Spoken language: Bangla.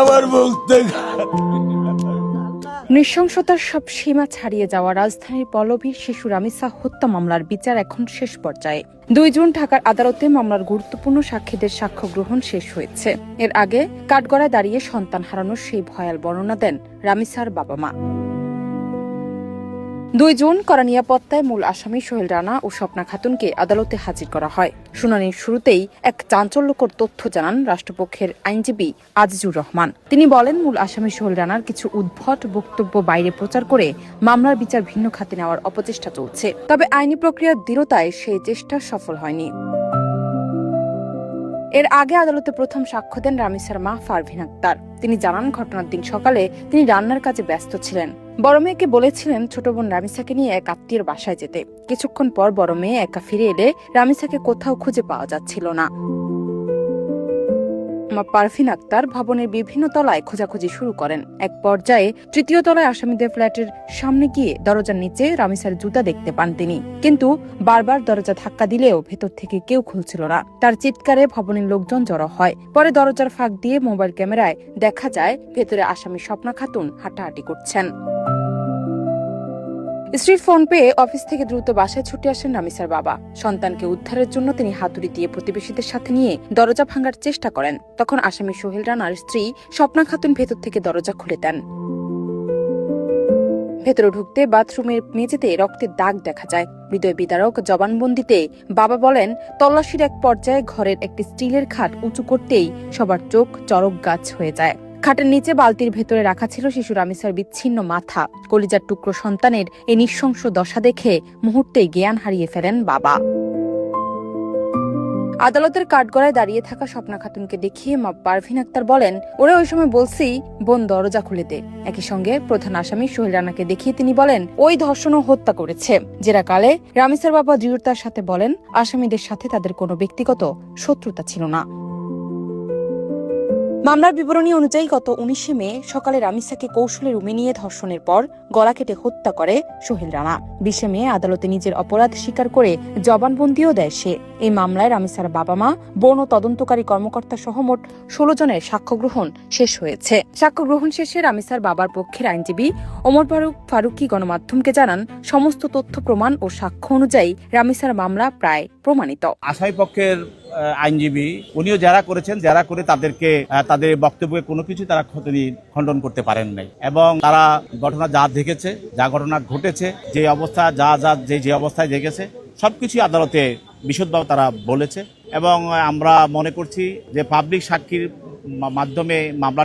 আমার মুখ থেকে নৃশংসতার সব সীমা ছাড়িয়ে যাওয়া রাজধানীর পল্লবীর শিশু রামিসা হত্যা মামলার বিচার এখন শেষ পর্যায়ে। 2 জুন ঢাকার আদালতে মামলার গুরুত্বপূর্ণ সাক্ষীদের সাক্ষ্য গ্রহণ শেষ হয়েছে। এর আগে কাঠগড়ায় দাঁড়িয়ে সন্তান হারানোর সেই ভয়াল বর্ণনা দেন রামিসার বাবা মা। 2 জুন কড়া নিরাপত্তায় মূল আসামি সোহেল রানা ও স্বপ্না খাতুনকে আদালতে হাজির করা হয়। শুনানির শুরুতেই এক চাঞ্চল্যকর তথ্য জানান রাষ্ট্রপক্ষের আইনজীবী আজিজুর রহমান। তিনি বলেন, মূল আসামি সোহেল রানার কিছু উদ্ভট বক্তব্য বাইরে প্রচার করে মামলার বিচার ভিন্ন খাতে নেওয়ার অপচেষ্টা চলছে। তবে আইনি প্রক্রিয়ার দৃঢ়তায় সেই চেষ্টা সফল হয়নি। এর আগে আদালতে প্রথম সাক্ষ্য দেন রামিসার মা পারভিন আক্তার। তিনি জানান, ঘটনার দিন সকালে তিনি রান্নার কাজে ব্যস্ত ছিলেন। বড় মেয়েকে বলেছিলেন ছোট বোন রামিসাকে নিয়ে এক আত্মীয়ের বাসায় যেতে। কিছুক্ষণ পর বড় মেয়ে একা ফিরে এলে রামিসাকে কোথাও খুঁজে পাওয়া যাচ্ছিল না। পারভিন আক্তার ভবনের বিভিন্ন তলায় খোঁজাখুঁজি শুরু করেন। এক পর্যায়ে 3য় তলায় আসামিদের ফ্ল্যাটের সামনে গিয়ে দরজার নিচে রামিসার জুতা দেখতে পান তিনি, কিন্তু বারবার দরজা ধাক্কা দিলেও ভেতর থেকে কেউ খুলছিল না। তার চিৎকারে ভবনের লোকজন জড়ো হয়। পরে দরজার ফাঁক দিয়ে মোবাইল ক্যামেরায় দেখা যায় ভেতরে আসামি স্বপ্না খাতুন হাঁটাহাঁটি করছেন। স্ত্রীর ফোন পেয়ে অফিস থেকে দ্রুত বাসায় ছুটে আসেন রামিসার বাবা। সন্তানকে উদ্ধারের জন্য তিনি হাতুড়ি দিয়ে প্রতিবেশীদের সাথে নিয়ে দরজা ভাঙার চেষ্টা করেন। তখন আসামি সোহেল রানার স্ত্রী স্বপ্না খাতুন ভেতর থেকে দরজা খুলে দেন। ভেতরে ঢুকতে বাথরুমের মেঝেতে রক্তের দাগ দেখা যায়। হৃদয় বিদারক জবানবন্দিতে বাবা বলেন, তল্লাশির এক পর্যায়ে ঘরের একটি স্টিলের খাট উঁচু করতেই সবার চোখ চরক গাছ হয়ে যায়। খাটের নিচে বালতির ভেতরে রাখা ছিল শিশু রামিসার বিচ্ছিন্ন মাথা। কলিজার টুকরো সন্তানের এই নৃশংস দশা দেখে মুহূর্তেই জ্ঞান হারিয়ে ফেলেন বাবা। আদালতের কাঠগড়ায় দাঁড়িয়ে থাকা স্বপ্না খাতুনকে দেখিয়ে মা পারভিন আক্তার বলেন, ওরা ওই সময় বলছি বোন দরজা খুলে দে। একই সঙ্গে প্রধান আসামি সোহেল রানাকে দেখিয়ে তিনি বলেন, ওই ধর্ষণ ও হত্যা করেছে। জেরাকালে রামিসার বাবা দৃঢ়তার সাথে বলেন, আসামিদের সাথে তাদের কোনো ব্যক্তিগত শত্রুতা ছিল না। মামলার বিবরণী অনুযায়ী গত 19 মে সকালে রামিসাকে কৌশলে রুমে নিয়ে ধর্ষণের পর গলা কেটে হত্যা করে সোহেল রানা। 20 মে আদালতে নিজের অপরাধ স্বীকার করে জবানবন্দিও দেয় সে। এই মামলায় রামিসার বাবা মা, বন তদন্তকারী কর্মকর্তা সহ মোট 16 জনের সাক্ষ্য গ্রহণ শেষ হয়েছে। সাক্ষ্য গ্রহণ শেষে রামিসার বাবার পক্ষের আইনজীবী ওমর ফারুকী গণমাধ্যমকে জানান, সমস্ত তথ্য প্রমাণ ও সাক্ষ্য অনুযায়ী রামিসার মামলা প্রায় প্রমাণিত। আসামি পক্ষের আইনজীবী উনিও যারা করেছেন, যারা করে তাদেরকে তাদের বক্তব্যে কোনো কিছু তারা খণ্ডন করতে পারেন নাই, এবং তারা ঘটনা যা দেখেছে, যা ঘটনা ঘটেছে, যে অবস্থা যে অবস্থায় দেখেছে সবকিছু আদালতে বিশদভাবে তারা বলেছে। এবং আমরা মনে করছি যে পাবলিক সাক্ষীর মাধ্যমে মামলা